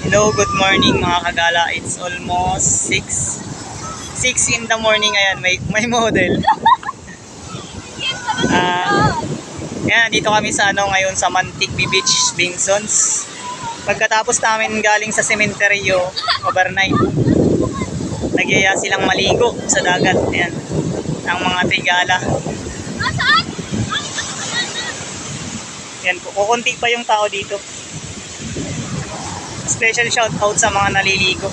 Hello, good morning mga kagala. It's almost 6 in the morning. Ayan, may model. Ayan, dito kami sa ngayon sa Mantigby Beach, Binsons. Pagkatapos namin galing sa sementeryo, overnight, nagyaya silang maligo sa dagat. Ayan, ang mga Trigala. Ayan, kukunti pa yung tao dito. Special shout out sa mga naliligo.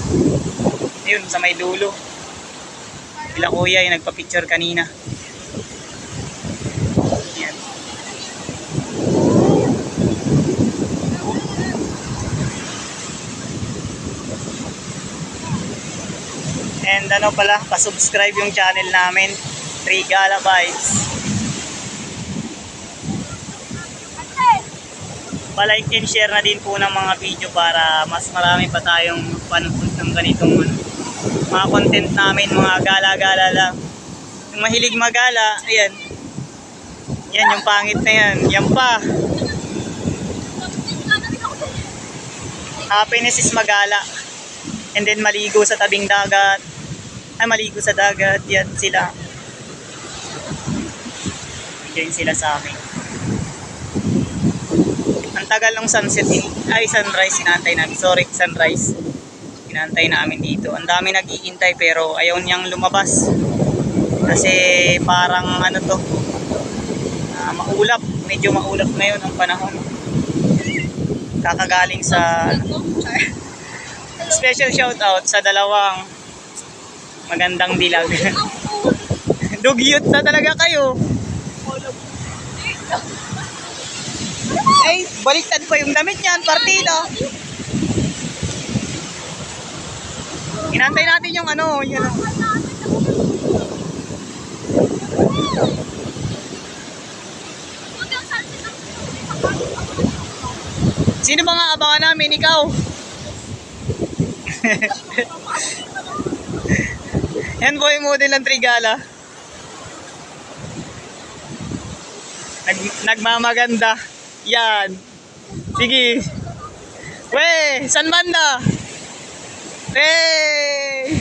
Ayun, sa may dulo. Sila kuya yung nagpa-picture kanina. Ayan. And pala, pa-subscribe yung channel namin, Trigala Vibes. Pa-like and share na din po ng mga video para mas marami pa tayong panood ng ganitong mga content namin, mga gala-gala lang. Yung mahilig magala, ayan. Yan, yung pangit na yan. Yan pa. Happiness is magala. And then maligo sa tabing dagat. Ay, maligo sa dagat. Yan sila. Yan sila sa amin. Ang tagal ng sunset, sunrise sinantay namin. Sorry, sunrise. Sinantay namin dito. Ang dami nag-iintay pero ayaw niyang lumabas. Kasi parang maulap. Medyo maulap ngayon ang panahon. Kakagaling sa special shout out sa dalawang magandang dilag. Dugyot na talaga kayo. Ay, baliktad pa yung damit niyan, partida. Inantay natin yung yun. Sino ba nga abangan namin? Ikaw? Yan po yung model ng Trigala. Nagmamaganda. Yan. Sige. Wey, saan banda? Wey!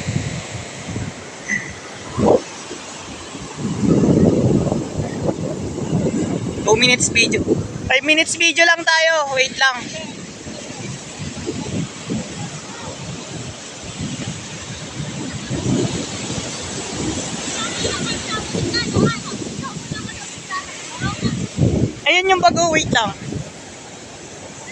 Two minutes video. 5 minutes video lang tayo. Wait lang. Ayun yung bago, wait lang.